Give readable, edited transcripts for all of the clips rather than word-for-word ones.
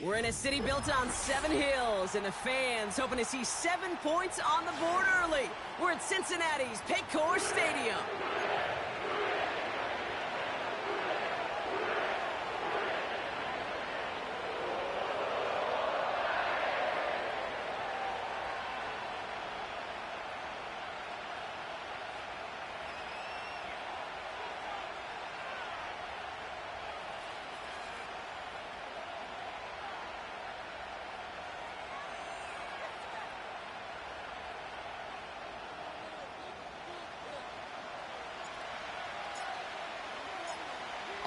We're in a city built on 7 hills, and the fans hoping to see 7 points on the board early. We're at Cincinnati's Paycor Stadium.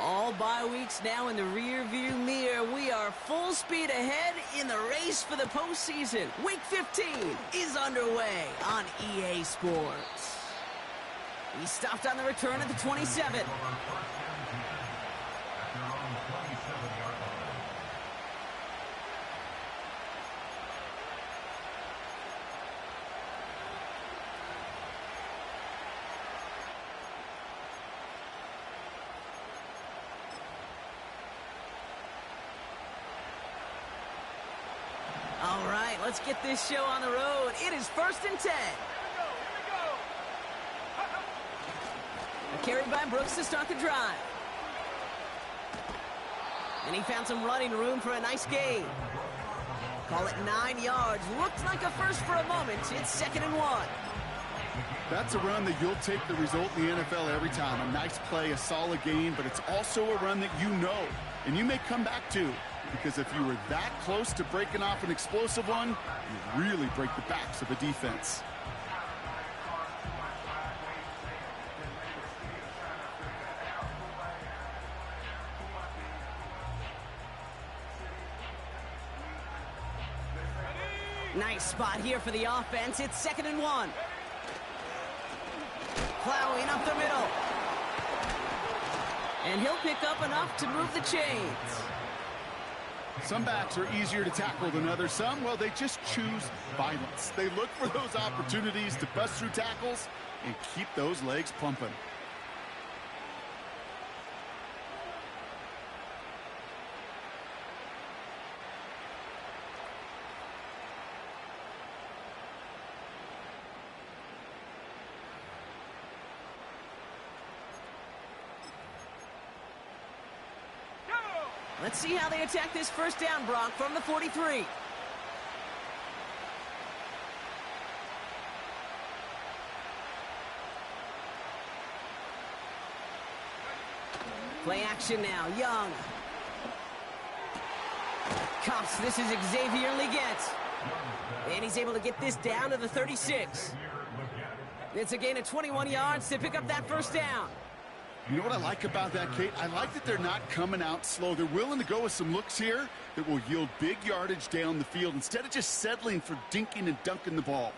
All bye weeks now in the rear-view mirror. We are full speed ahead in the race for the postseason. Week 15 is underway on EA Sports. He stopped on the return at the 27. All right, let's get this show on the road. It is 1st and 10. Carried by Brooks to start the drive. And he found some running room for a nice gain. Call it 9 yards. Looked like a first for a moment. It's 2nd and 1. That's a run that you'll take the result in the NFL every time. A nice play, a solid gain, but it's also a run that you know and you may come back to. Because if you were that close to breaking off an explosive one, you really break the backs of a defense. Nice spot here for the offense. It's 2nd and 1. Plowing up the middle. And he'll pick up enough to move the chains. Some backs are easier to tackle than others. Some, well, they just choose violence. They look for those opportunities to bust through tackles and keep those legs pumping. Let's see how they attack this first down, Brock, from the 43. Play action now, Young. Cuffs, this is Xavier Leggett. And he's able to get this down to the 36. It's a gain of 21 yards to pick up that first down. You know what I like about that, Kate? I like that they're not coming out slow. They're willing to go with some looks here that will yield big yardage down the field instead of just settling for dinking and dunking the ball.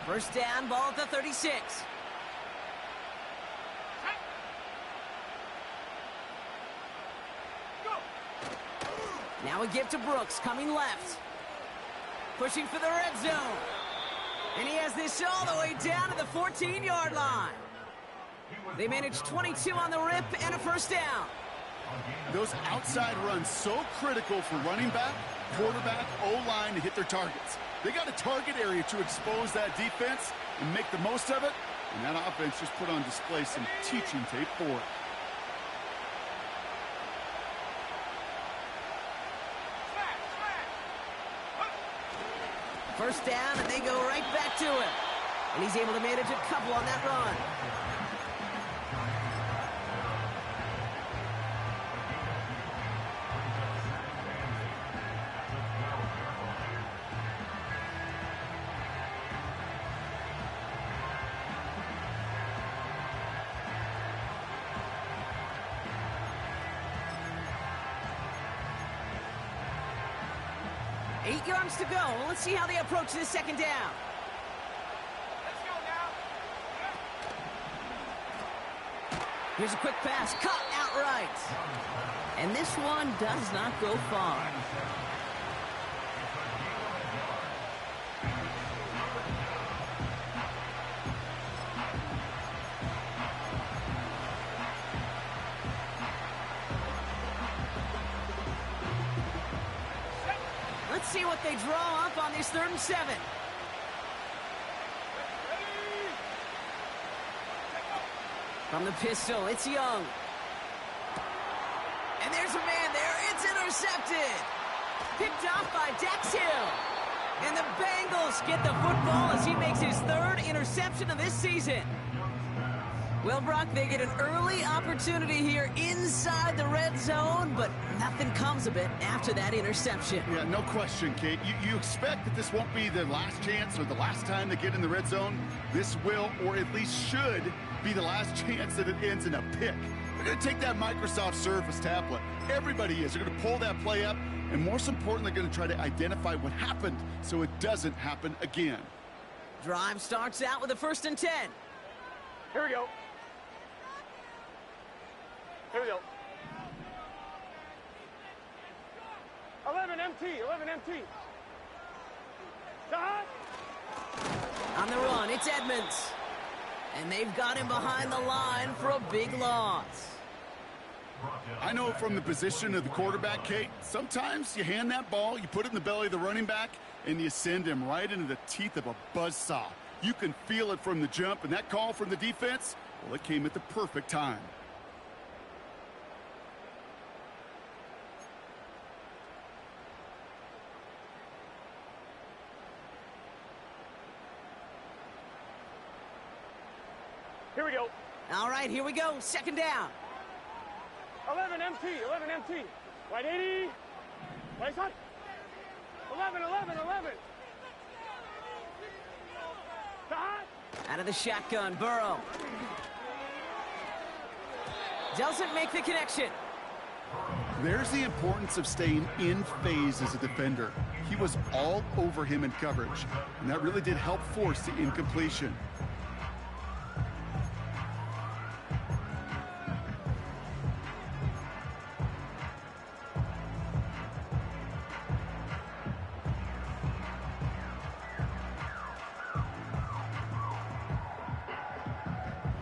First down, ball at the 36. Now a give to Brooks, coming left. Pushing for the red zone. And he has this all the way down to the 14-yard line. They managed 22 on the rip and a first down. Those outside runs so critical for running back, quarterback, O-line to hit their targets. They got a target area to expose that defense and make the most of it. And that offense just put on display some teaching tape for it. First down, and they go right back to him. And he's able to manage a couple on that run. Eight yards to go. Well, let's see how they approach this second down. Let's go now. Here's a quick pass, caught outright. And this one does not go far. Let's see what they draw up on this 3rd and 7. From the pistol, it's Young. And there's a man there. It's intercepted. Picked off by Dax Hill. And the Bengals get the football as he makes his 3rd interception of this season. Well, Brock, they get an early opportunity here inside the red zone, but nothing comes of it after that interception. Yeah, no question, Kate. You expect that this won't be their last chance or the last time they get in the red zone. This will, or at least should, be the last chance that it ends in a pick. They're going to take that Microsoft Surface tablet. Everybody is. They're going to pull that play up, and most importantly, they're going to try to identify what happened so it doesn't happen again. Drive starts out with a 1st and 10. Here we go. Here we go. 11 MT, 11 MT. Dot. On the run, it's Edmonds. And they've got him behind the line for a big loss. I know from the position of the quarterback, Kate, sometimes you hand that ball, you put it in the belly of the running back, and you send him right into the teeth of a buzzsaw. You can feel it from the jump, and that call from the defense, well, it came at the perfect time. Here we go. All right, here we go. 2nd down. 11 MT, 11 MT. Right 80. Right side. 11, 11, 11. Dot. Out of the shotgun, Burrow. Doesn't make the connection. There's the importance of staying in phase as a defender. He was all over him in coverage, and that really did help force the incompletion.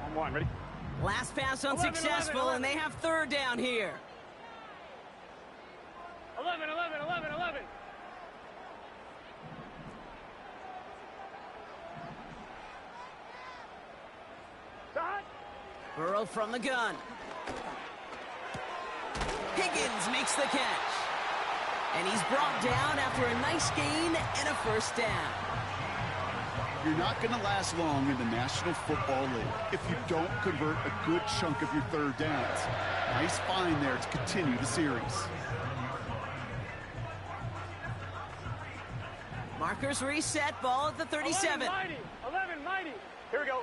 On 1, ready? Last pass unsuccessful, 11. and they have 3rd down here. 11, 11, 11, 11. Dot. Burrow from the gun. Higgins makes the catch. And he's brought down after a nice gain and a 1st down. You're not going to last long in the National Football League if you don't convert a good chunk of your 3rd downs. Nice find there to continue the series. Markers reset, ball at the 37. 11 mighty, 11 mighty. Here we go.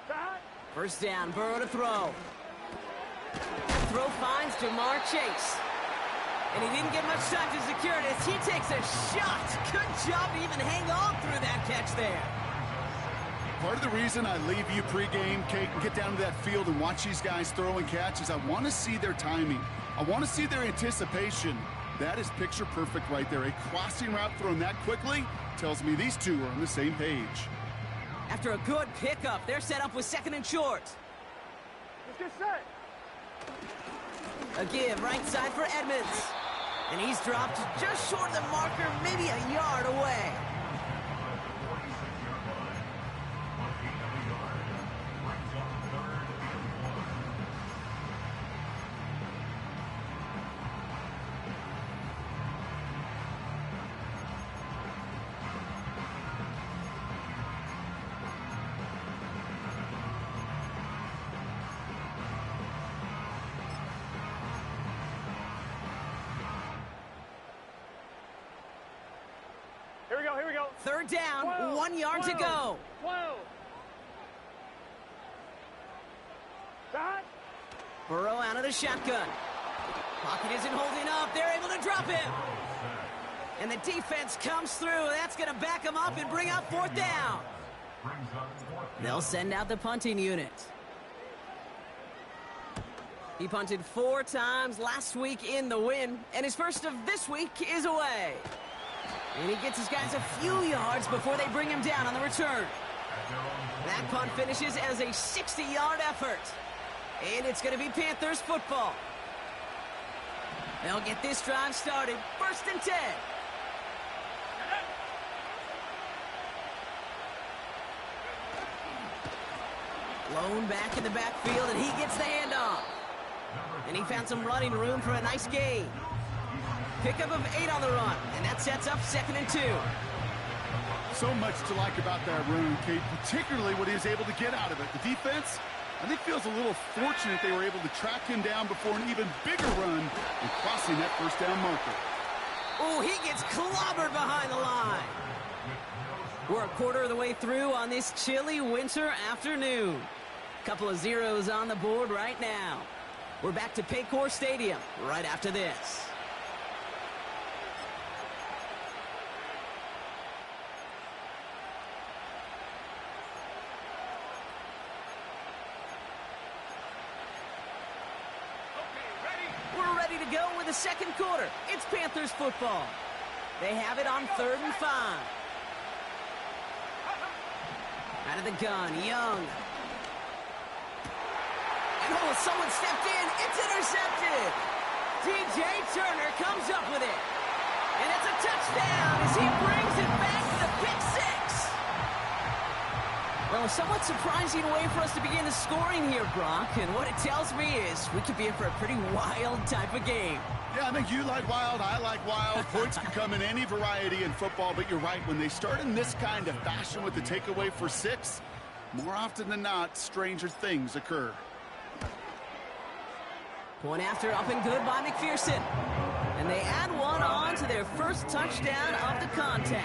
Dot. 1st down, Burrow to throw. Throw finds Jamar Chase. And he didn't get much time to secure it as he takes a shot. Good job to even hang on through that catch there. Part of the reason I leave you pregame, Kate, and get down to that field and watch these guys throw and catch is I want to see their timing. I want to see their anticipation. That is picture perfect right there. A crossing route thrown that quickly tells me these two are on the same page. After a good pickup, they're set up with 2nd and short. Let's get set. A give right side for Edmonds. And he's dropped just short of the marker, maybe a yard away. Here we go, here we go. 3rd down, 12, 1 yard to go. 12. Dot. Burrow out of the shotgun. Pocket isn't holding up. They're able to drop him. And the defense comes through. That's going to back him up and bring up 4th down. They'll send out the punting unit. He punted 4 times last week in the win, and his first of this week is away. And he gets his guys a few yards before they bring him down on the return. That punt finishes as a 60-yard effort. And it's going to be Panthers football. They'll get this drive started. 1st and 10. Lone back in the backfield, and he gets the handoff. And he found some running room for a nice gain. Pickup of 8 on the run, and that sets up 2nd and 2. So much to like about that run, Kate, particularly what he was able to get out of it. The defense, I think, feels a little fortunate they were able to track him down before an even bigger run and crossing that 1st down marker. Oh, he gets clobbered behind the line. We're a quarter of the way through on this chilly winter afternoon. Couple of zeros on the board right now. We're back to Paycor Stadium right after this. We're ready to go with the 2nd quarter. It's Panthers football. They have it on 3rd and 5. Out of the gun, Young. And oh, someone stepped in. It's intercepted. DJ Turner comes up with it. And it's a touchdown as he brings it back to the pick 6. Well, a somewhat surprising way for us to begin the scoring here, Brock. And what it tells me is we could be in for a pretty wild type of game. Yeah, I think you like wild, I like wild. Points can come in any variety in football, but you're right. When they start in this kind of fashion with the takeaway for 6, more often than not, stranger things occur. Point after up and good by McPherson. And they add one on to their first touchdown of the contest.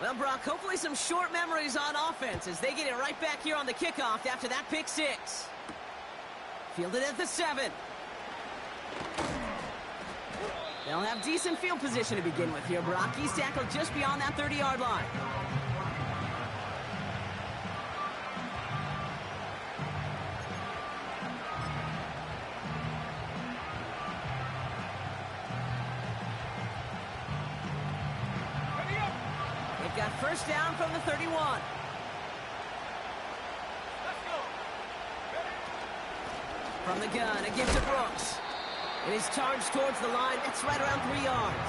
Well, Brock, hopefully some short memories on offense as they get it right back here on the kickoff after that pick 6. Fielded at the 7. They'll have decent field position to begin with here, Brock. He's tackled just beyond that 30-yard line. Got 1st down from the 31. Let's go. From the gun, it gives to Brooks. It is charged towards the line. That's right around 3 yards.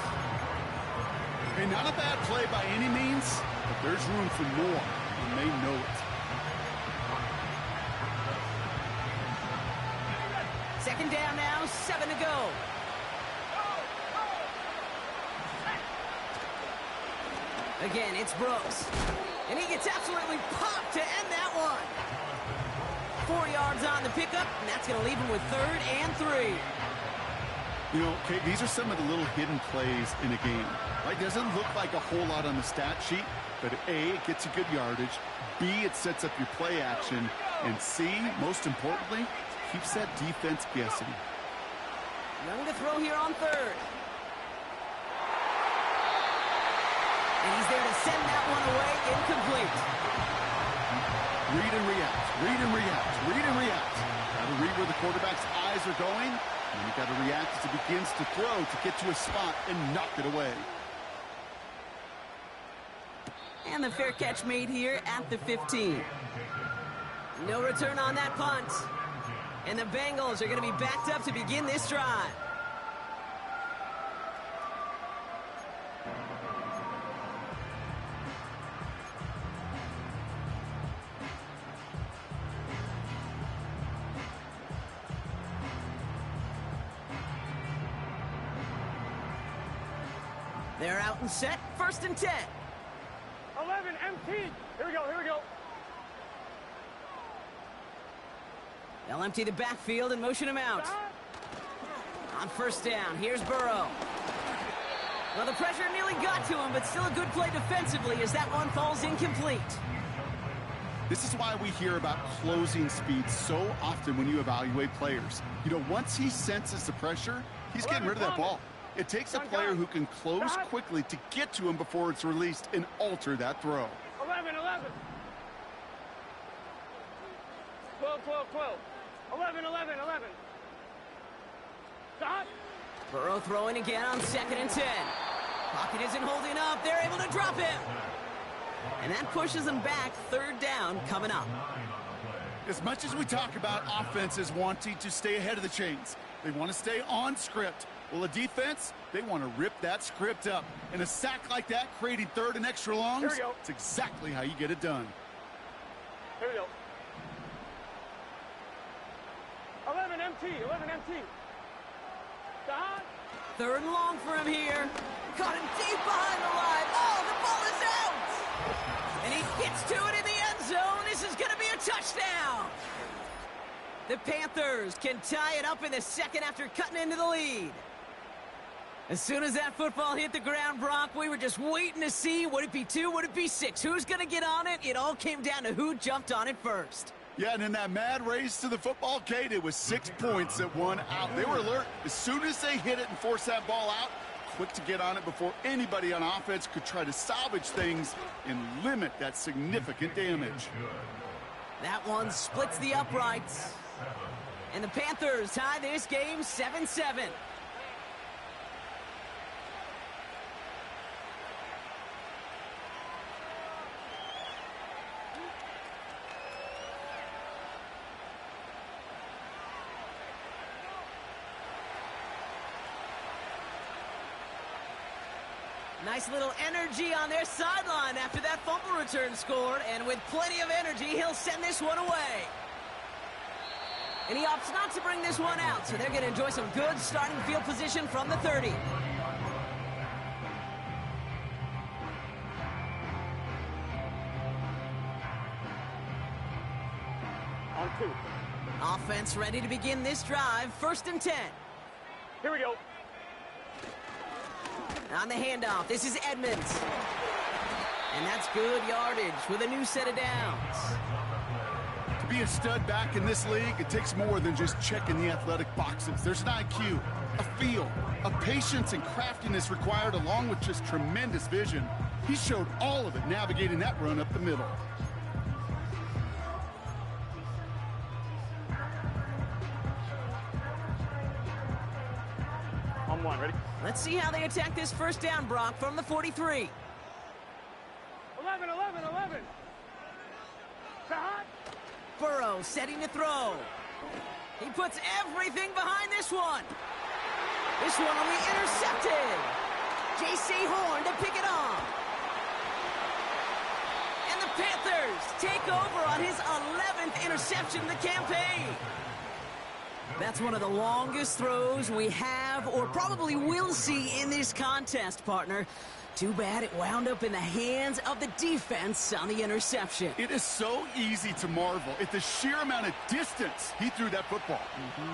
Okay, not a bad play by any means, but there's room for more, and they know it. 2nd down now, 7 to go. Again, it's Brooks. And he gets absolutely popped to end that one. 4 yards on the pickup, and that's going to leave him with 3rd and 3. You know, Kate, these are some of the little hidden plays in a game. Right? Doesn't look like a whole lot on the stat sheet, but A, it gets you good yardage. B, it sets up your play action. And C, most importantly, keeps that defense guessing. Young to throw here on 3rd. And he's there to send that one away, incomplete. Read and react, read and react, read and react. Got to read where the quarterback's eyes are going, and you got to react as he begins to throw to get to a spot and knock it away. And the fair catch made here at the 15. No return on that punt. And the Bengals are going to be backed up to begin this drive. They're out and set. 1st and 10. 11 MT. Here we go, here we go. They'll empty the backfield and motion him out. On 1st down, here's Burrow. Well, the pressure nearly got to him, but still a good play defensively as that one falls incomplete. This is why we hear about closing speed so often when you evaluate players. You know, once he senses the pressure, he's getting rid of that ball. It takes a player who can close quickly to get to him before it's released and alter that throw. 11, 11. 12, 12, 12. 11, 11, 11. Stop. Burrow throwing again on 2nd and 10. Pocket isn't holding up. They're able to drop him. And that pushes them back. 3rd down coming up. As much as we talk about offenses wanting to stay ahead of the chains, they want to stay on script. Well, a defense, they want to rip that script up. And a sack like that, creating 3rd and extra longs, it's exactly how you get it done. Here we go. 11 MT, 11 MT. Stop. 3rd and long for him here. Caught him deep behind the line. Oh, the ball is out. And he gets to it in the end zone. This is going to be a touchdown. The Panthers can tie it up in the 2nd after cutting into the lead. As soon as that football hit the ground, Brock, we were just waiting to see, would it be 2, would it be 6? Who's going to get on it? It all came down to who jumped on it first. Yeah, and in that mad race to the football, Kate, it was 6 points that won out. They were alert. As soon as they hit it and forced that ball out, quick to get on it before anybody on offense could try to salvage things and limit that significant damage. That one splits the uprights. And the Panthers tie this game 7-7. Nice little energy on their sideline after that fumble return scored, and with plenty of energy, he'll send this one away. And he opts not to bring this one out, so they're going to enjoy some good starting field position from the 30. On 2. Offense ready to begin this drive, 1st and 10. Here we go. On the handoff, this is Edmonds. And that's good yardage with a new set of downs. To be a stud back in this league, it takes more than just checking the athletic boxes. There's an IQ, a feel, a patience and craftiness required, along with just tremendous vision. He showed all of it navigating that run up the middle. On 1, ready? Let's see how they attack this 1st down, Brock, from the 43. 11, 11, 11. Stop. Burrow setting to throw. He puts everything behind this one. This one will be intercepted. J.C. Horn to pick it off. And the Panthers take over on his 11th interception of the campaign. That's one of the longest throws we have or probably will see in this contest, partner. Too bad it wound up in the hands of the defense on the interception. It is so easy to marvel at the sheer amount of distance he threw that football.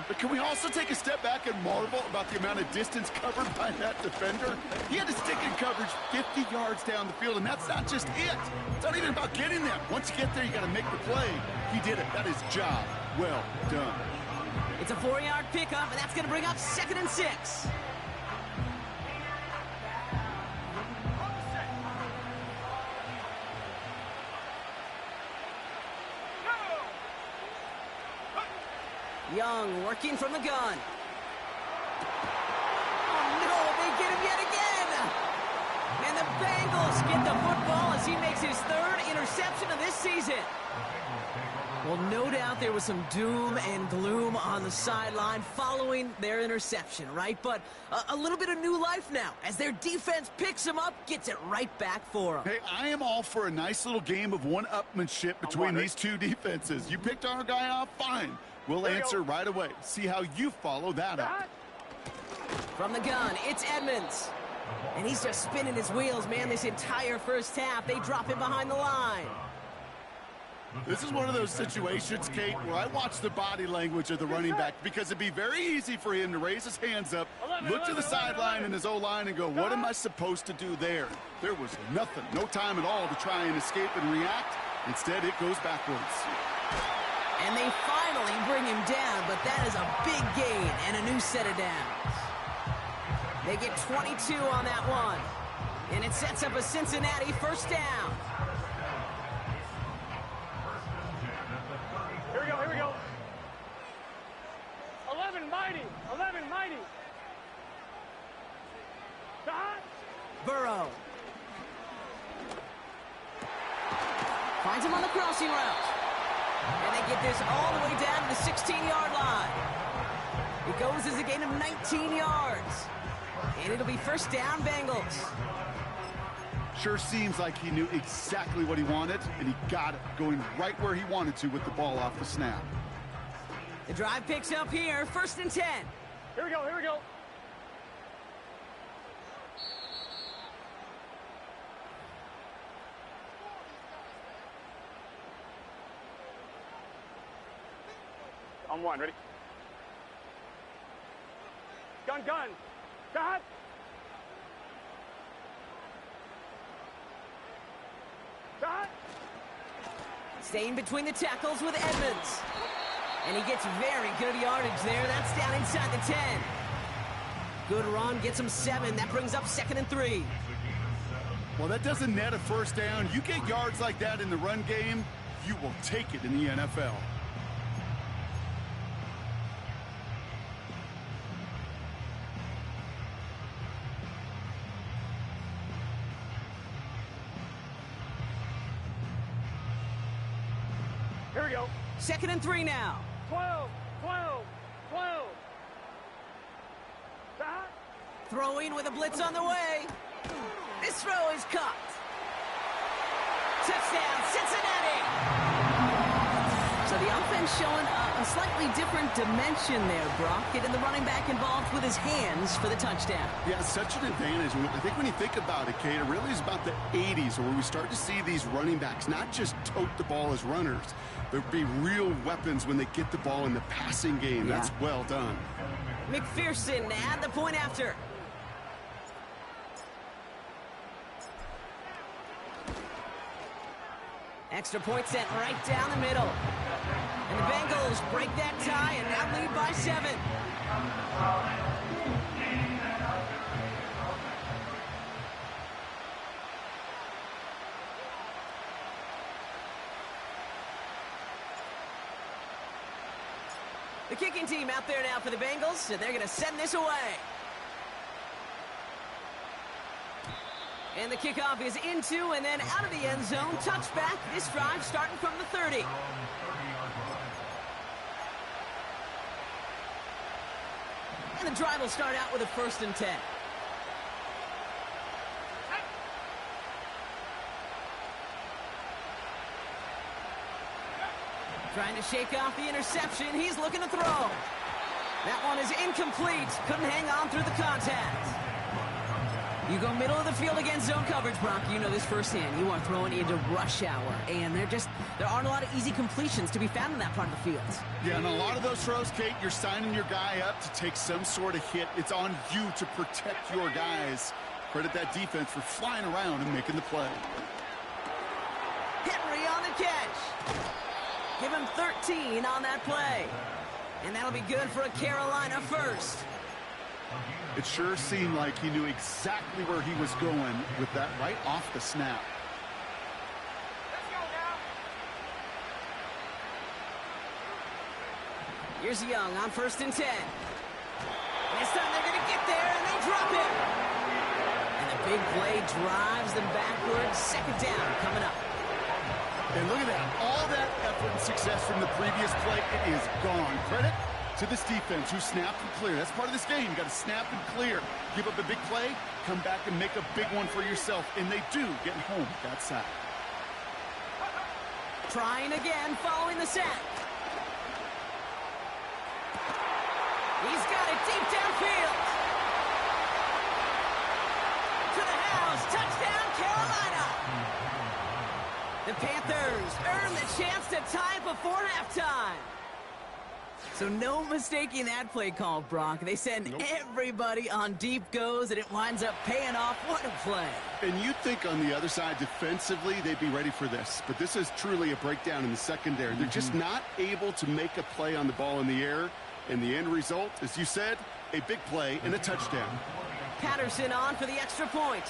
But can we also take a step back and marvel about the amount of distance covered by that defender? He had to stick in coverage 50 yards down the field, and that's not just it. It's not even about getting them. Once you get there, you got to make the play. He did it. That is job well done. It's a 4-yard pickup, and that's going to bring up 2nd and 6. Young working from the gun. Oh, no, they get him yet again. And the Bengals get the football as he makes his 3rd interception of this season. Well, no doubt there was some doom and gloom on the sideline following their interception, right? But a little bit of new life now as their defense picks him up, gets it right back for them. Hey, I am all for a nice little game of one-upmanship between these two defenses. You picked our guy off, fine. We'll answer right away. See how you follow that up. From the gun, it's Edmonds. And he's just spinning his wheels, man, this entire 1st half. They drop him behind the line. This is one of those situations, Kate, where I watch the body language of the running back because it'd be very easy for him to raise his hands up, look to the sideline and his O-line and go, what am I supposed to do there? There was nothing, no time at all to try and escape and react. Instead, it goes backwards. And they finally bring him down, but that is a big gain and a new set of downs. They get 22 on that one. And it sets up a Cincinnati first down. Here we go, here we go. 11 mighty, 11 mighty. Dot. Burrow. Finds him on the crossing route. And they get this all the way down to the 16-yard line. It goes as a gain of 19 yards. And it'll be first down, Bengals. Sure seems like he knew exactly what he wanted, and he got it, going right where he wanted to with the ball off the snap. The drive picks up here, first and 10. Here we go, here we go. On one, ready? Gun, gun. Dot. Dot. Staying between the tackles with Edmonds. And he gets very good yardage there. That's down inside the 10. Good run, gets him 7. That brings up 2nd and 3. Well, that doesn't net a first down. You get yards like that in the run game, you will take it in the NFL. Here we go. 2nd and 3 now. 12, 12, 12. Dot. Throwing with a blitz on the way. This throw is caught. Touchdown, Cincinnati! So the offense showing a slightly different dimension there, Brock. Getting the running back involved with his hands for the touchdown. Yeah, such an advantage. I think when you think about it, Kate, it really is about the 80s where we start to see these running backs not just tote the ball as runners. There'll be real weapons when they get the ball in the passing game. Yeah. That's well done. McPherson at the point after. Extra point sent right down the middle. And the Bengals break that tie and now lead by 7. The kicking team out there now for the Bengals, and they're going to send this away. And the kickoff is into and then out of the end zone. Touchback. This drive starting from the 30. And the drive will start out with a 1st and 10. Trying to shake off the interception. He's looking to throw. That one is incomplete. Couldn't hang on through the contact. You go middle of the field against zone coverage, Brock. You know this firsthand. You are throwing into rush hour, and there aren't a lot of easy completions to be found in that part of the field. Yeah, and a lot of those throws, Kate, you're signing your guy up to take some sort of hit. It's on you to protect your guys. Credit that defense for flying around and making the play. Henry on the catch. Give him 13 on that play. And that'll be good for a Carolina first. It sure seemed like he knew exactly where he was going with that right off the snap. Let's go now. Here's Young on 1st and 10. This time they're going to get there, and they drop him. And the big play drives them backwards. 2nd down coming up. And look at that. All that effort and success from the previous play, it is gone. Credit to this defense who snapped and cleared. That's part of this game. You got to snap and clear. Give up a big play, come back and make a big one for yourself. And they do, getting home with that sack. Trying again following the sack. He's got it deep downfield. To the house. Touchdown, Carolina. The Panthers earn the chance to tie before halftime. So no mistaking that play call, Brock. They send everybody on deep goes, and it winds up paying off. What a play. And you'd think on the other side, defensively, they'd be ready for this. But this is truly a breakdown in the secondary. They're just not able to make a play on the ball in the air. And the end result, as you said, a big play and a touchdown. Patterson on for the extra point.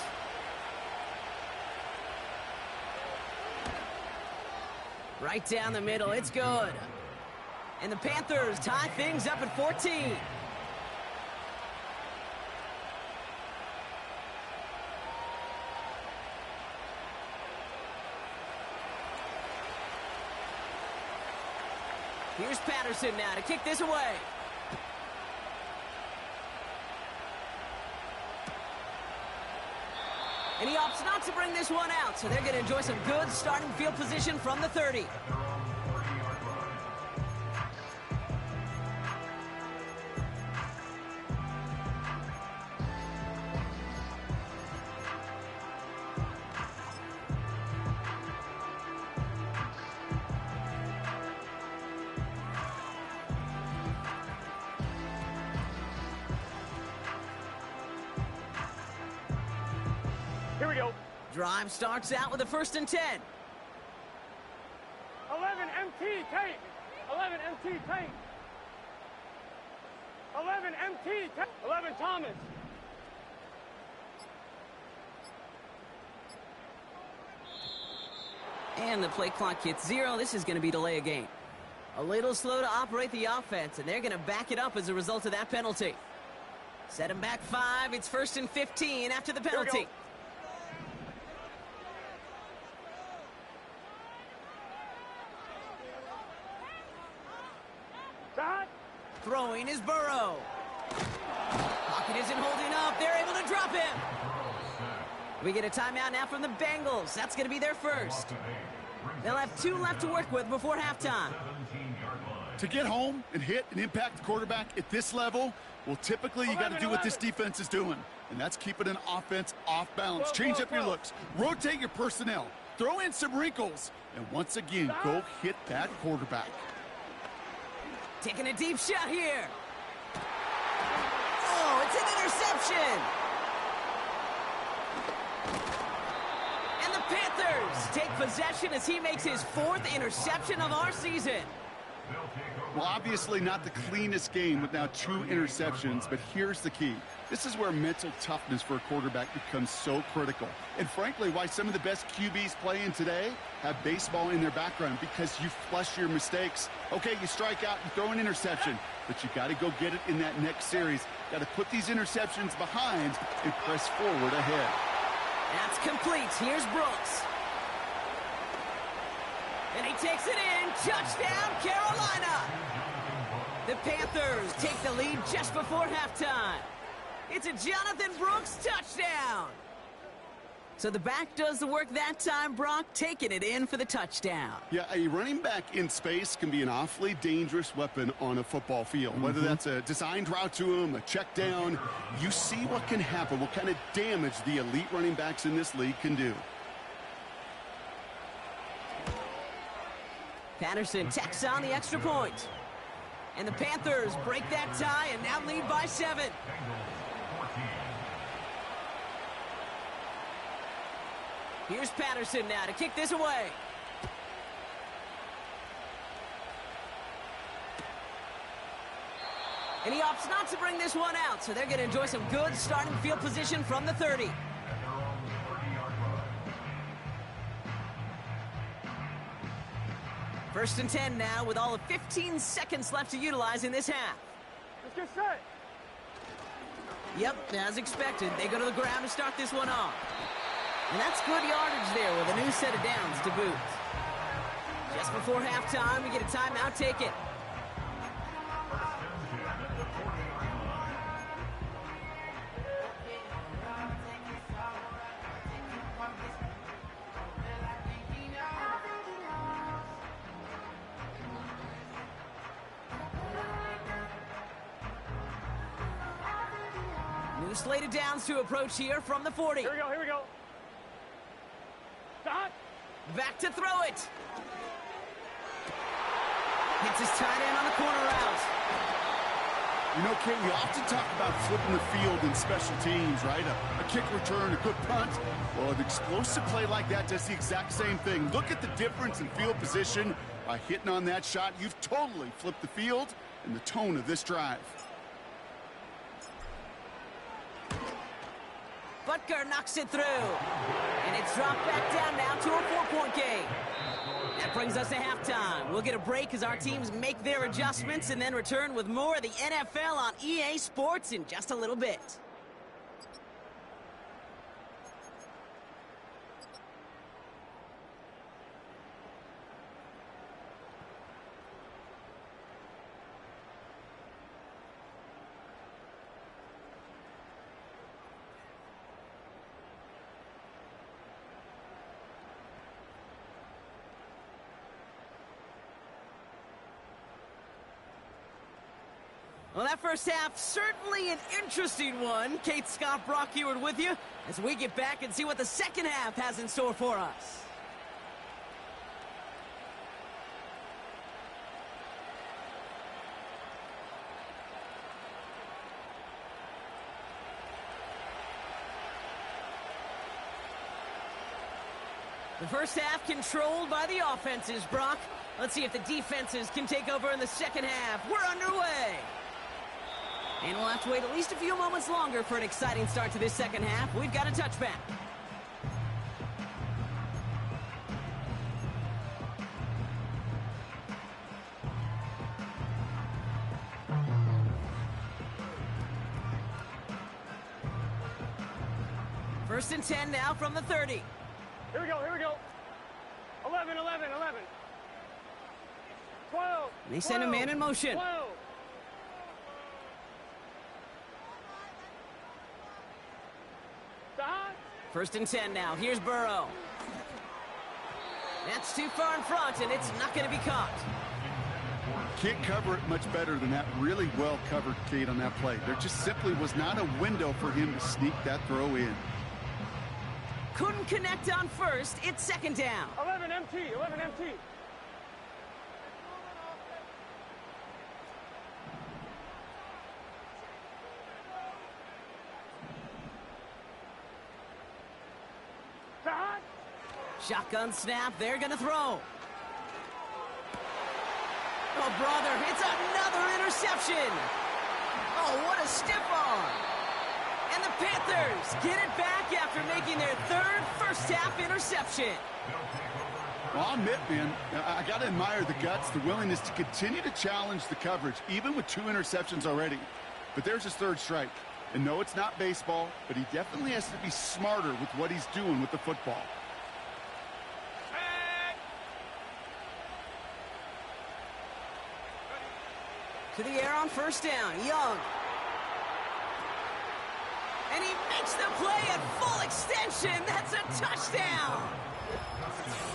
Right down the middle, it's good. And the Panthers tie things up at 14. Here's Patterson now to kick this away. And he opts not to bring this one out, so they're going to enjoy some good starting field position from the 30. Here we go. Drive starts out with a 1st and 10. 11 MT tank. 11 MT tank. 11 MT tank. 11 Thomas. And the play clock hits 0. This is going to be delay a game. A little slow to operate the offense, and they're going to back it up as a result of that penalty. Set him back 5. It's 1st and 15 after the penalty. Throwing is Burrow. Pocket isn't holding up. They're able to drop him. We get a timeout now from the Bengals. That's going to be their first. They'll have 2 left to work with before halftime. To get home and hit and impact the quarterback at this level, well, typically you got to do what this defense is doing, and that's keeping an offense off balance. Change up your looks, rotate your personnel, throw in some wrinkles, and once again, go hit that quarterback. Taking a deep shot here. Oh, it's an interception. And the Panthers take possession as he makes his 4th interception of our season. Well, obviously not the cleanest game with now 2 interceptions, but here's the key. This is where mental toughness for a quarterback becomes so critical. And frankly, why some of the best QBs playing today have baseball in their background, because you flush your mistakes. Okay, you strike out, you throw an interception, but you got to go get it in that next series. Got to put these interceptions behind and press forward ahead. That's complete. Here's Brooks. And he takes it in. Touchdown, Carolina. The Panthers take the lead just before halftime. It's a Jonathan Brooks touchdown. So the back does the work that time, Brock, taking it in for the touchdown. Yeah, a running back in space can be an awfully dangerous weapon on a football field. Whether that's a designed route to him, a check down, you see what can happen, what kind of damage the elite running backs in this league can do. Patterson tacks on the extra point. And the Panthers break that tie and now lead by 7. Here's Patterson now to kick this away. And he opts not to bring this one out, so they're going to enjoy some good starting field position from the 30. First and 10 now with all of 15 seconds left to utilize in this half. Let's get set. Yep, as expected, they go to the ground to start this one off. And that's good yardage there with a new set of downs to boot. Just before halftime, we get a timeout, take it. New slate of downs to approach here from the 40. Here we go, here we go. Stop. Back to throw it. Hits his tight end on the corner route. You know, Kate, we often talk about flipping the field in special teams, right? A kick return, a good punt. Well, an explosive play like that does the exact same thing. Look at the difference in field position. By hitting on that shot, you've totally flipped the field and the tone of this drive. Butker knocks it through. And it's dropped back down now to a 4-point game. That brings us to halftime. We'll get a break as our teams make their adjustments and then return with more of the NFL on EA Sports in just a little bit. Well, that first half, certainly an interesting one. Kate, Scott, Brock Heward with you as we get back and see what the second half has in store for us. The first half controlled by the offenses, Brock. Let's see if the defenses can take over in the second half. We're underway. And we'll have to wait at least a few moments longer for an exciting start to this second half. We've got a touchback. First and 10 now from the 30. Here we go, here we go. 11, 11, 11. 12. And they send a man in motion. 12. First and 10 now. Here's Burrow. That's too far in front, and it's not going to be caught. Can't cover it much better than that. Really well covered, Kate, on that play. There just simply was not a window for him to sneak that throw in. Couldn't connect on first. It's second down. 11 MT, 11 MT. Shotgun snap, they're gonna throw. Oh, brother, it's another interception. Oh, what a stiff arm. And the Panthers get it back after making their third first-half interception. Well, I'll admit, man, I got to admire the guts, the willingness to continue to challenge the coverage, even with 2 interceptions already. But there's his third strike. And no, it's not baseball, but he definitely has to be smarter with what he's doing with the football. To the air on first down, Young. And he makes the play at full extension. That's a touchdown.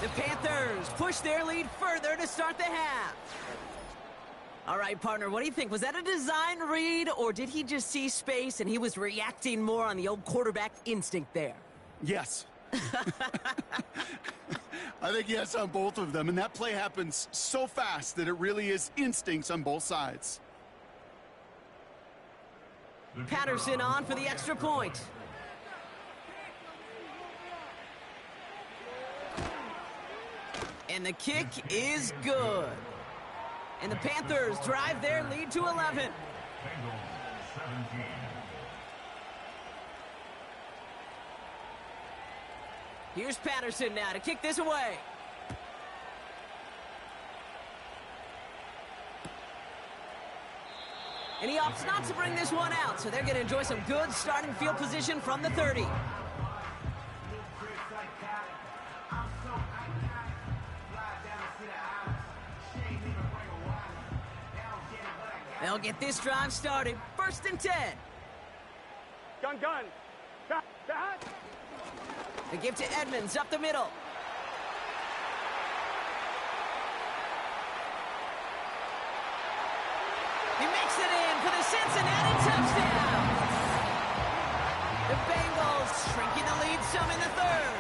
The Panthers push their lead further to start the half. All right, partner, what do you think? Was that a design read, or did he just see space and he was reacting more on the old quarterback instinct there? Yes. I think yes on both of them, and that play happens so fast that it really is instincts on both sides. Patterson on for the extra point. And the kick is good. And the Panthers drive their lead to 11. Here's Patterson now to kick this away. And he opts not to bring this one out, so they're going to enjoy some good starting field position from the 30. They'll get this drive started. First and 10. Gun, gun. The give to Edmonds up the middle. He makes it in for the Cincinnati touchdown. The Bengals shrinking the lead some in the third.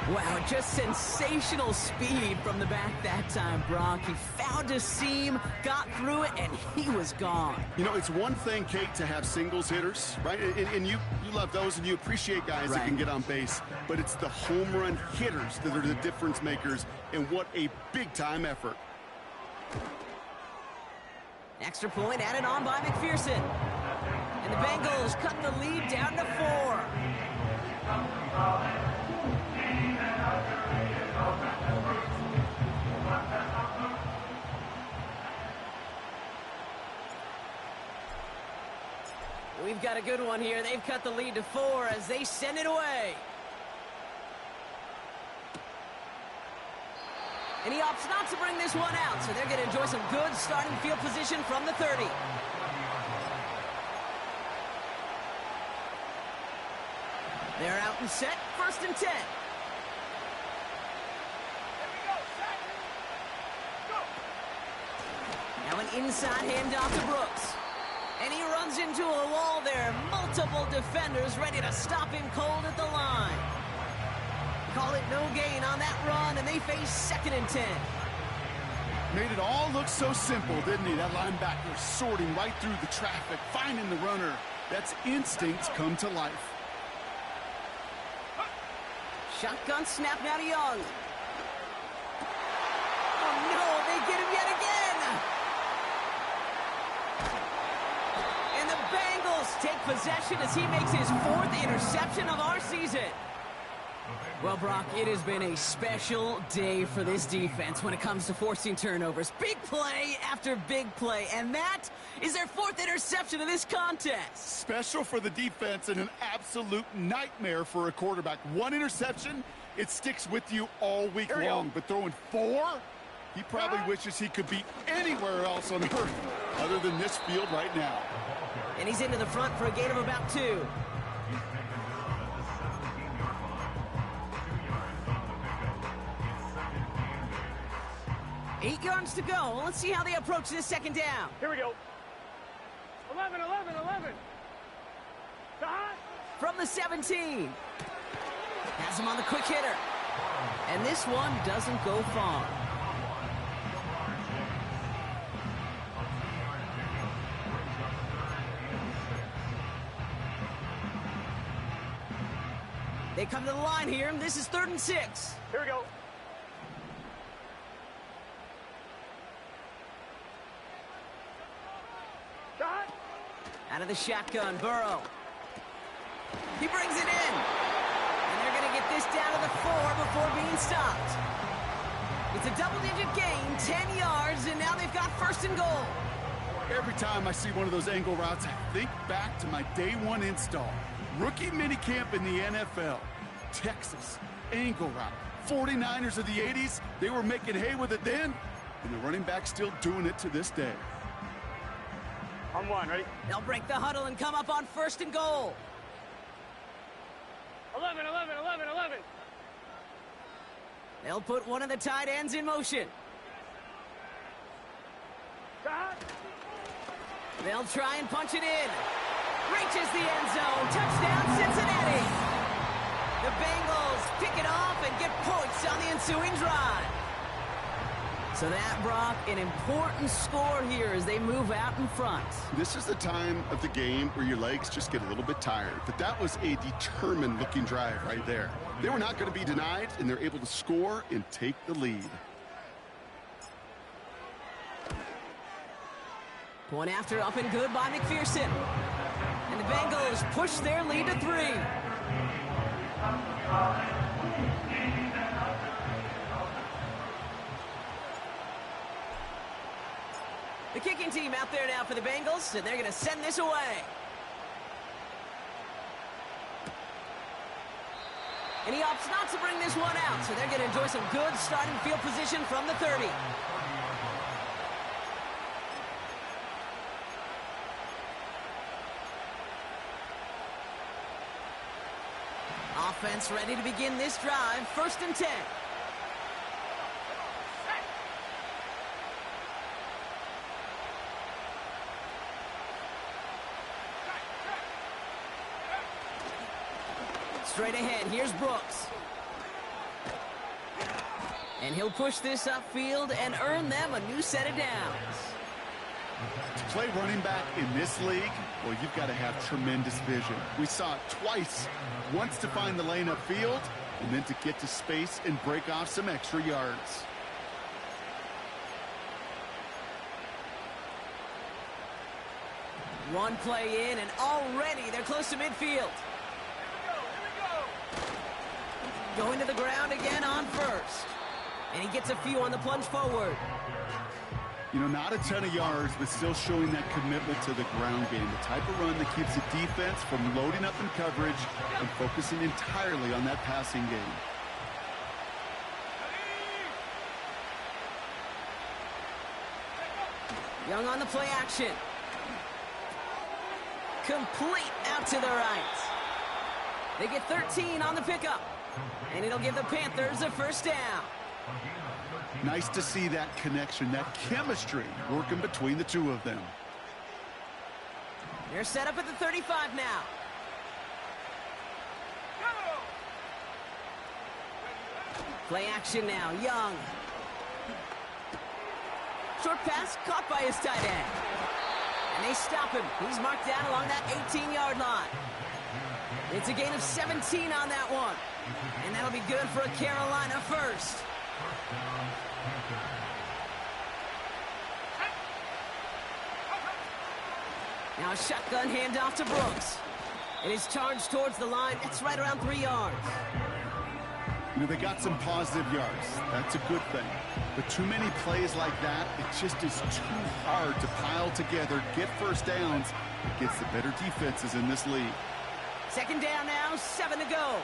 Wow, just sensational speed from the back that time, Brock. He found a seam, got through it, and he was gone. You know, it's one thing, Kate, to have singles hitters, right? And you love those, and you appreciate guys that can get on base. But it's the home run hitters that are the difference makers, and what a big-time effort. Extra point added on by McPherson. And the Bengals cut the lead down to 4. got a good one here. They've cut the lead to 4 as they send it away. And he opts not to bring this one out, so they're going to enjoy some good starting field position from the 30. They're out and set, 1st and 10. Now an inside handoff to Brooks. And he runs into a wall there. Multiple defenders ready to stop him cold at the line. Call it no gain on that run, and they face 2nd and 10. Made it all look so simple, didn't he? That linebacker sorting right through the traffic, finding the runner. That's instincts come to life. Shotgun snap now to Young. Oh, no, they get him yet again. And the Bengals take possession as he makes his 4th interception of our season. Well, Brock, it has been a special day for this defense when it comes to forcing turnovers. Big play after big play, and that is their 4th interception of this contest. Special for the defense and an absolute nightmare for a quarterback. 1 interception, it sticks with you all week long, but throwing 4? He probably wishes he could be anywhere else on earth other than this field right now. And he's into the front for a gain of about 2. Eight yards to go. Let's see how they approach this 2nd down. Here we go. 11, 11, 11. From the 17. Has him on the quick hitter. And this one doesn't go far. They come to the line here. This is 3rd and 6. Here we go. Out of the shotgun, Burrow. He brings it in. And they're going to get this down to the 4 before being stopped. It's a double-digit gain, 10 yards, and now they've got 1st and goal. Every time I see one of those angle routes, I think back to my day 1 install. Rookie minicamp in the NFL. Texas, angle route. 49ers of the 80s, they were making hay with it then, and the running back's still doing it to this day. On 1, ready? They'll break the huddle and come up on 1st and goal. 11, 11, 11, 11. They'll put one of the tight ends in motion. They'll try and punch it in. Reaches the end zone. Touchdown, Cincinnati. The Bengals pick it off and get points on the ensuing drive. So that, Brock, an important score here as they move out in front. This is the time of the game where your legs just get a little bit tired. But that was a determined-looking drive right there. They were not going to be denied, and they're able to score and take the lead. Point after up and good by McPherson. And the Bengals push their lead to 3. The kicking team out there now for the Bengals, and they're going to send this away. And he opts not to bring this one out, so they're going to enjoy some good starting field position from the 30. Offense ready to begin this drive, 1st and 10. Straight ahead, here's Brooks. And he'll push this upfield and earn them a new set of downs. To play running back in this league, well, you've got to have tremendous vision. We saw it twice. Once to find the lane upfield, and then to get to space and break off some extra yards. One play in, and already they're close to midfield. Going to the ground again on 1st. And he gets a few on the plunge forward. You know, not a ton of yards, but still showing that commitment to the ground game. The type of run that keeps the defense from loading up in coverage and focusing entirely on that passing game. Young on the play action. Complete out to the right. They get 13 on the pickup. And it'll give the Panthers a first down. Nice to see that connection, that chemistry working between the two of them. They're set up at the 35 now. Play action now, Young. Short pass caught by his tight end. And they stop him. He's marked down along that 18-yard line. It's a gain of 17 on that one. And that'll be good for a Carolina first. Now a shotgun handoff to Brooks. And he's charged towards the line. That's right around 3 yards. You know, they got some positive yards. That's a good thing. But too many plays like that, it just is too hard to pile together, get first downs against the better defenses in this league. Second down now, 7 to go.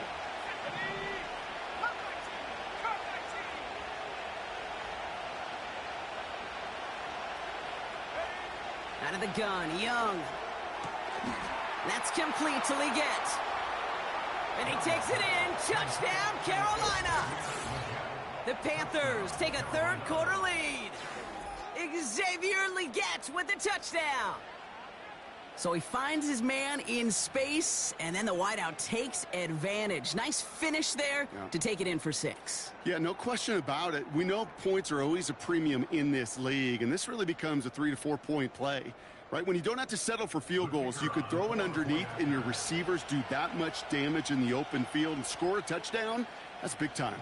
Out of the gun, Young. That's complete till he gets. And he takes it in. Touchdown, Carolina. The Panthers take a third-quarter lead. Xavier Legette with the touchdown. So he finds his man in space, and then the wideout takes advantage. Nice finish there to take it in for 6. Yeah, no question about it. We know points are always a premium in this league, and this really becomes a 3 to 4 point play. Right, when you don't have to settle for field goals, you could throw it underneath and your receivers do that much damage in the open field and score a touchdown. That's big time.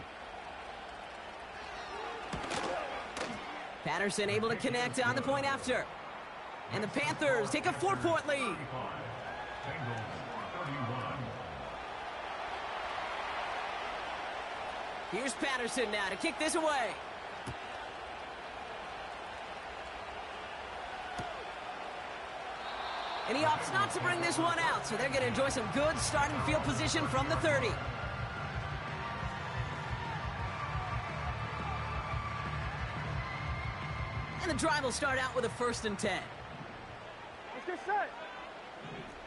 Patterson able to connect on the point after. And the Panthers take a 4-point lead. Here's Patterson now to kick this away. And he opts not to bring this one out, so they're going to enjoy some good starting field position from the 30. And the drive will start out with a 1st and 10. Let's get set.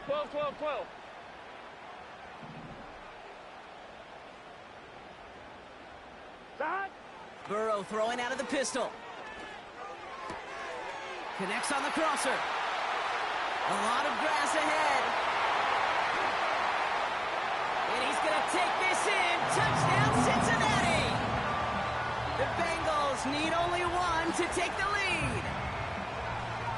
12, 12, 12. That. Burrow throwing out of the pistol. Connects on the crosser. A lot of grass ahead. And he's going to take this in. Touchdown, Cincinnati. The Bengals need only one to take the lead.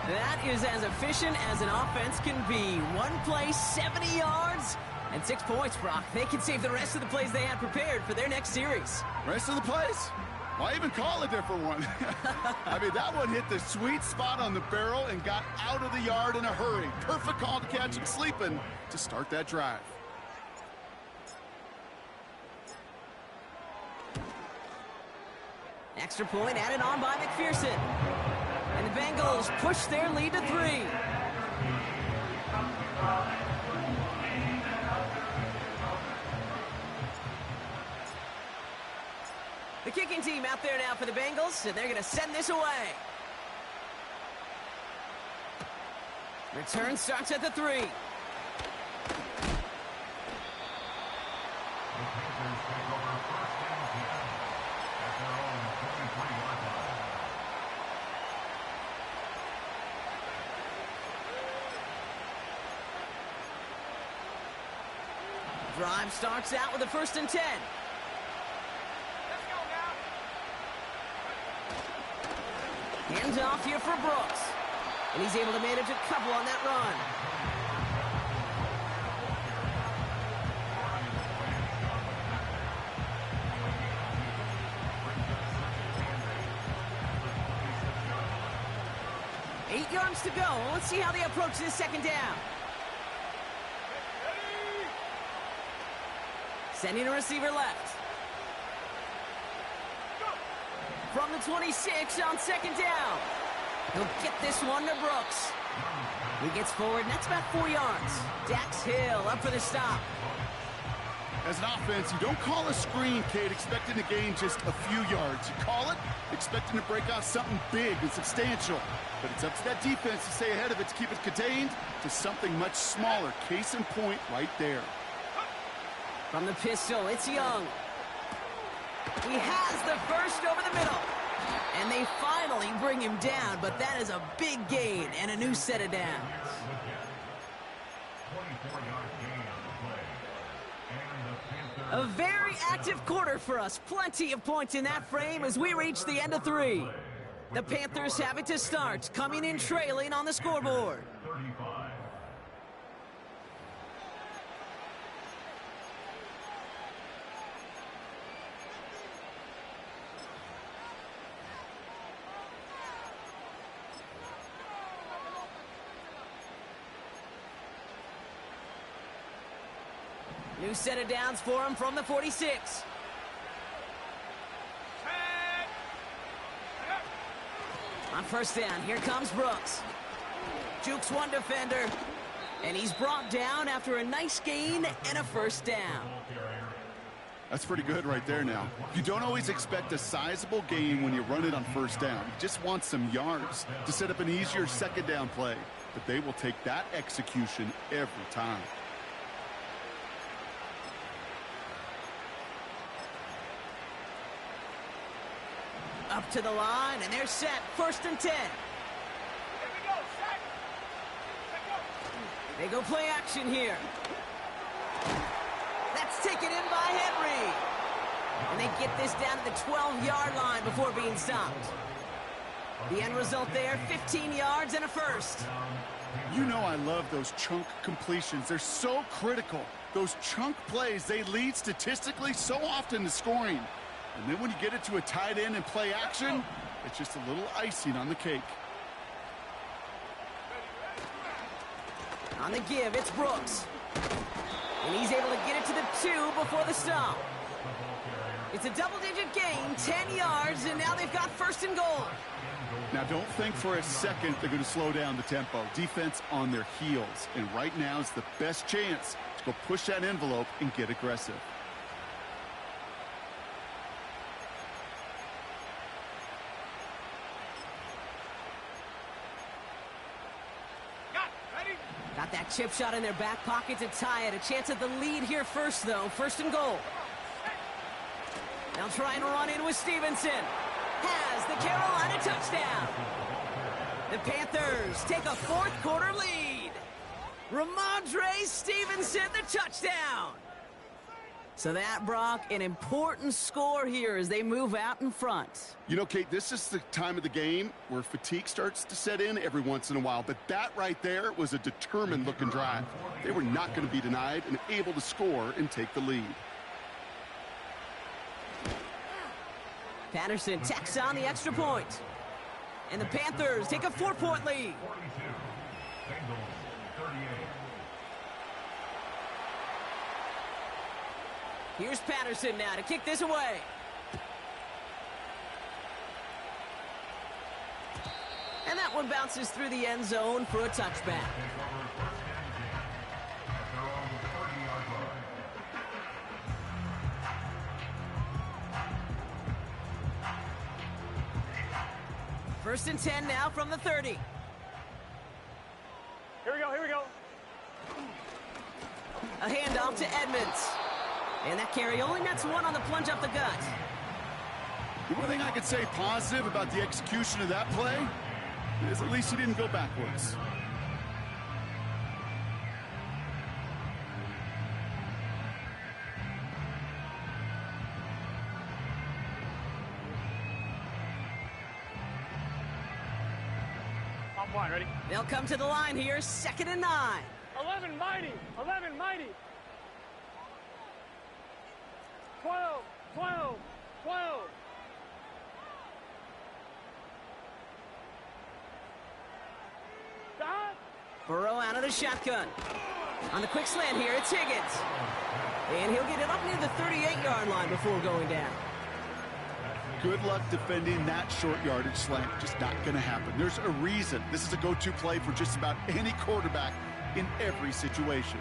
That is as efficient as an offense can be. One play, 70 yards, and 6 points, Brock. They can save the rest of the plays they had prepared for their next series. Rest of the plays? Why even call a different one? I mean, that one hit the sweet spot on the barrel and got out of the yard in a hurry. Perfect call to catch him sleeping to start that drive. Extra point added on by McPherson. And the Bengals push their lead to 3. The kicking team out there now for the Bengals, and they're going to send this away. Return starts at the 3. Drive starts out with a 1st and 10. Hands off here for Brooks. And he's able to manage a couple on that run. Eight yards to go. Let's see how they approach this second down. Sending a receiver left. From the 26 on second down. He'll get this one to Brooks. He gets forward, and that's about 4 yards. Dax Hill up for the stop. As an offense, you don't call a screen, kid, expecting to gain just a few yards. You call it expecting to break out something big and substantial. But it's up to that defense to stay ahead of it, to keep it contained to something much smaller. Case in point right there. From the pistol, it's Young. He has the first over the middle. And they finally bring him down, but that is a big gain and a new set of downs. A very active quarter for us. Plenty of points in that frame as we reach the end of 3. The Panthers have it to start, coming in trailing on the scoreboard. New set of downs for him from the 46. On first down, here comes Brooks. Jukes one defender, and he's brought down after a nice gain and a first down. That's pretty good right there now. You don't always expect a sizable gain when you run it on first down. You just want some yards to set up an easier second down play. But they will take that execution every time. Up to the line, and they're set. First and 10. Here we go, set. They go play action here. That's taken in by Henry. And they get this down to the 12-yard line before being stopped. The end result there, 15 yards and a first. You know I love those chunk completions. They're so critical. Those chunk plays, they lead statistically so often to scoring. And then when you get it to a tight end and play action, it's just a little icing on the cake. On the give, it's Brooks. And he's able to get it to the 2 before the stop. It's a double-digit gain, 10 yards, and now they've got first and goal. Now, don't think for a second they're going to slow down the tempo. Defense on their heels. And right now is the best chance to go push that envelope and get aggressive. Got that chip shot in their back pocket to tie it. A chance at the lead here first, though. First and goal. They'll try and run in with Stevenson. Has the Carolina touchdown. The Panthers take a fourth-quarter lead. Ramondre Stevenson, the touchdown. So that, Brock, an important score here as they move out in front. You know, Kate, this is the time of the game where fatigue starts to set in every once in a while. But that right there was a determined-looking drive. They were not going to be denied and able to score and take the lead. Patterson tacks on the extra point. And the Panthers take a 4-point lead. Here's Patterson now to kick this away. And that one bounces through the end zone for a touchback. First and 10 now from the 30. Here we go, here we go. A handoff to Edmonds. And that carry only nets one on the plunge up the gut. The one thing I could say positive about the execution of that play is at least he didn't go backwards. On point, ready? They'll come to the line here, 2nd and 9. 11 mighty, 11 mighty. 12, 12, 12. Stop. Burrow out of the shotgun. On the quick slant here, it's Higgins. And he'll get it up near the 38-yard line before going down. good luck defending that short yardage slant. Just not going to happen. There's a reason this is a go-to play for just about any quarterback in every situation.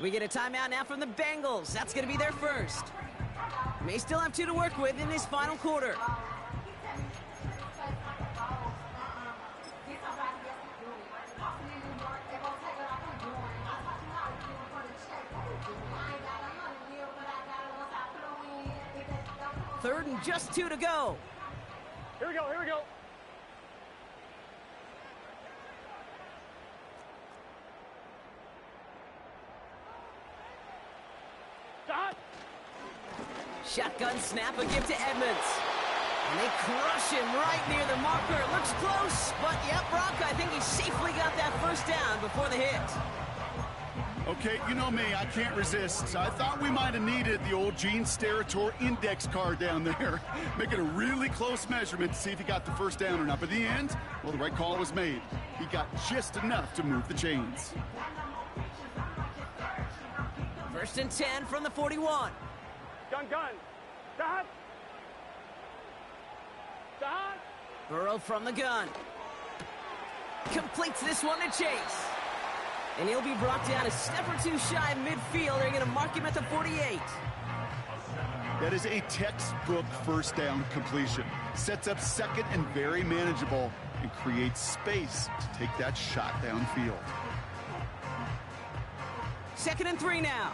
We get a timeout now from the Bengals. That's going to be their first. May still have 2 to work with in this final quarter. Third and just 2 to go. Here we go, here we go. Shotgun snap, a give to Edmonds. And they crush him right near the marker. It looks close, but yep, Brock, I think he safely got that first down before the hit. Okay, you know me, I can't resist. I thought we might have needed the old Gene Steratore index card down there. Making a really close measurement to see if he got the first down or not. But in the end, well, the right call was made. He got just enough to move the chains. First and 10 from the 41. Gun. Dot. Burrow from the gun. Completes this one to Chase. And he'll be brought down a step or 2 shy of midfield. They're going to mark him at the 48. That is a textbook first down completion. Sets up second and very manageable and creates space to take that shot downfield. Second and 3 now.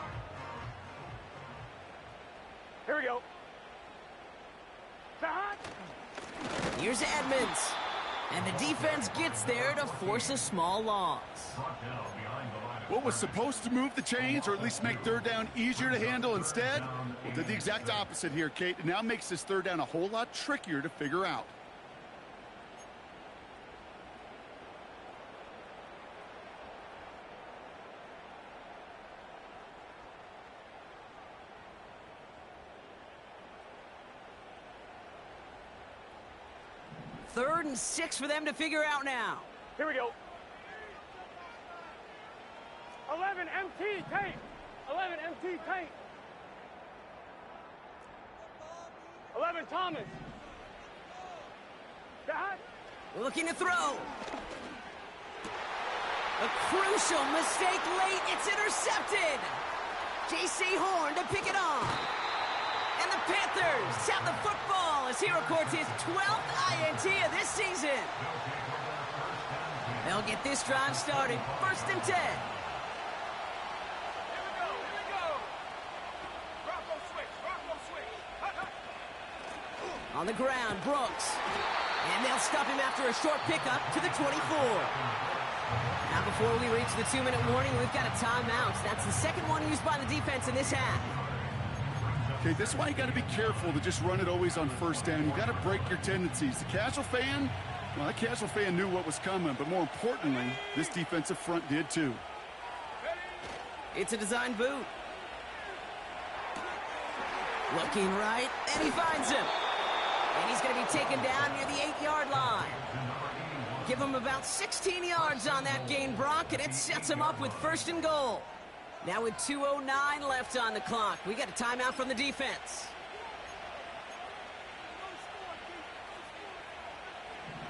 Here we go. Here's Edmonds. And the defense gets there to force a small loss. What was supposed to move the chains, or at least make third down easier to handle instead, well, did the exact opposite here, Kate. It now makes this third down a whole lot trickier to figure out. Third and 6 for them to figure out now. Here we go. 11 MT tape. 11 MT tape. 11 Thomas. Dot. Looking to throw. A crucial mistake late. It's intercepted. J.C. Horn to pick it off. And the Panthers have the football as he records his 12th INT of this season. They'll get this drive started. First and 10. Here we go. Rocco switch. On the ground, Brooks. And they'll stop him after a short pickup to the 24. Now before we reach the 2-minute warning, we've got a timeout. That's the second one used by the defense in this half. Okay, this is why you got to be careful to just run it always on first down. You got to break your tendencies. The casual fan, well, that casual fan knew what was coming, but more importantly, this defensive front did too. It's a design boot. Looking right, and he finds him. And he's going to be taken down near the 8-yard line. Give him about 16 yards on that gain, Brock, and it sets him up with first and goal. Now with 2:09 left on the clock, we got a timeout from the defense.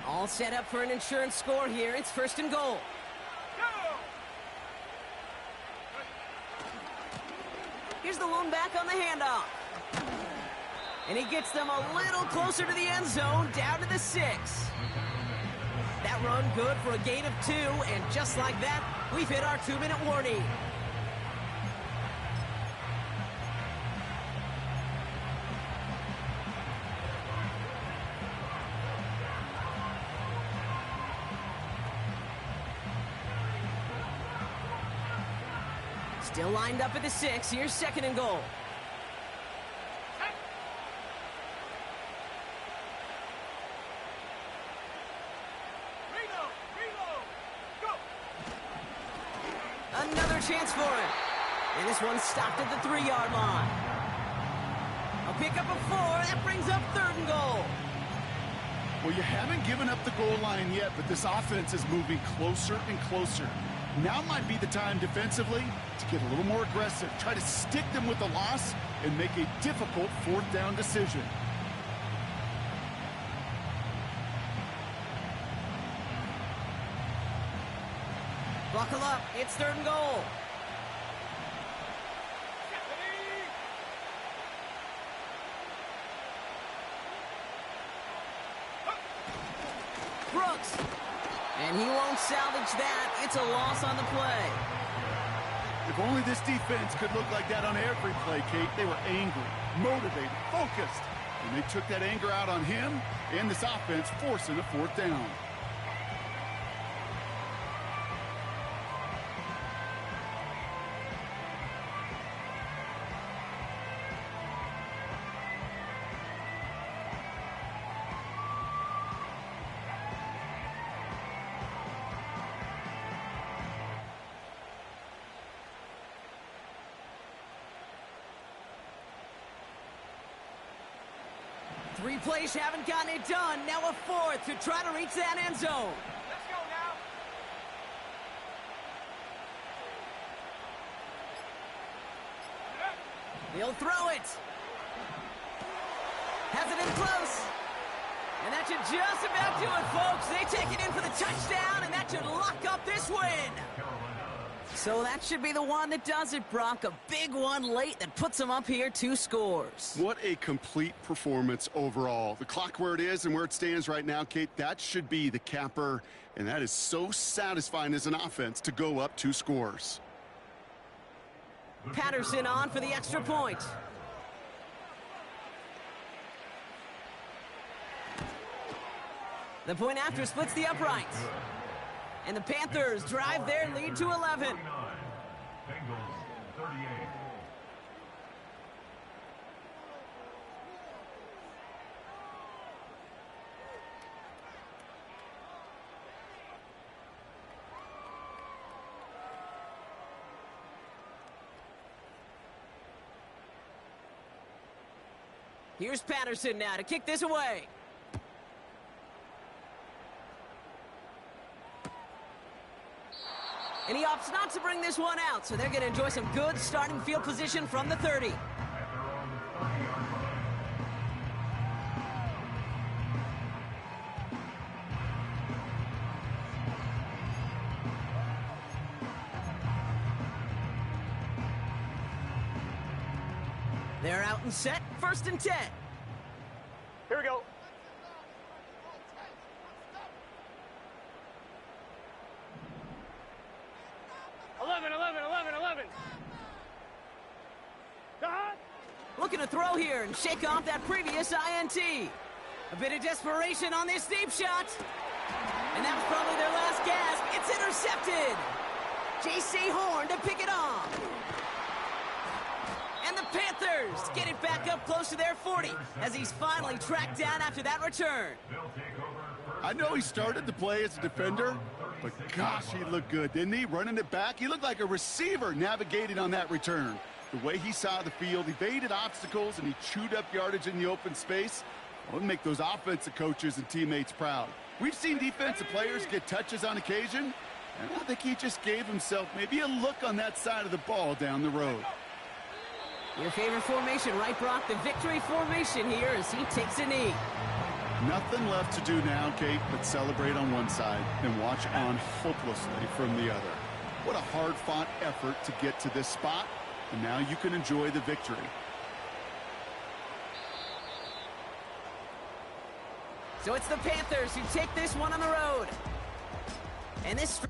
All set up for an insurance score here. It's first and goal. Here's the lone back on the handoff. And he gets them a little closer to the end zone, down to the 6. That run good for a gain of 2, and just like that, we've hit our 2-minute warning. Still lined up at the 6. Here's second and goal. another chance for him. And this one's stopped at the 3-yard line. A pickup of 4. That brings up 3rd and goal. Well, you haven't given up the goal line yet, but this offense is moving closer and closer. Now might be the time defensively to get a little more aggressive. Try to stick them with the loss and make a difficult 4th down decision. Buckle up. It's 3rd and goal. Brooks. And he won't salvage that. It's a loss on the play. If only this defense could look like that on every play, Kate. They were angry, motivated, focused. And they took that anger out on him and this offense, forcing a 4th down. Three plays haven't gotten it done. Now a 4th to try to reach that end zone. Let's go now. He'll throw it. Has it in close. And that should just about do it, folks. They take it in for the touchdown, and that should lock up this win. So that should be the one that does it, Brock. A big one late that puts them up here 2 scores. What a complete performance overall. The clock where it is and where it stands right now, Kate, that should be the capper. And that is so satisfying as an offense to go up 2 scores. Patterson on for the extra point. The point after splits the uprights. And the Panthers drive their lead to 11. Bengals 38. Here's Patterson now to kick this away. And he opts not to bring this one out, so they're going to enjoy some good starting field position from the 30. They're out and set, 1st and 10. Here we go. Looking to throw here and shake off that previous INT. A bit of desperation on this deep shot. And that was probably their last gasp. It's intercepted. J.C. Horn to pick it off. And the Panthers get it back up close to their 40 as he's finally tracked down after that return. I know he started to play as a defender, but gosh, he looked good, didn't he? Running it back, he looked like a receiver navigating on that return. The way he saw the field, evaded obstacles, and he chewed up yardage in the open space. Well, it'll make those offensive coaches and teammates proud. We've seen defensive players get touches on occasion, and I think he just gave himself maybe a look on that side of the ball down the road. Your favorite formation, right, Brock? The victory formation here as he takes a knee. Nothing left to do now, Kate, but celebrate on one side and watch on hopelessly from the other. What a hard-fought effort to get to this spot, and now you can enjoy the victory. So it's the Panthers who take this one on the road. And this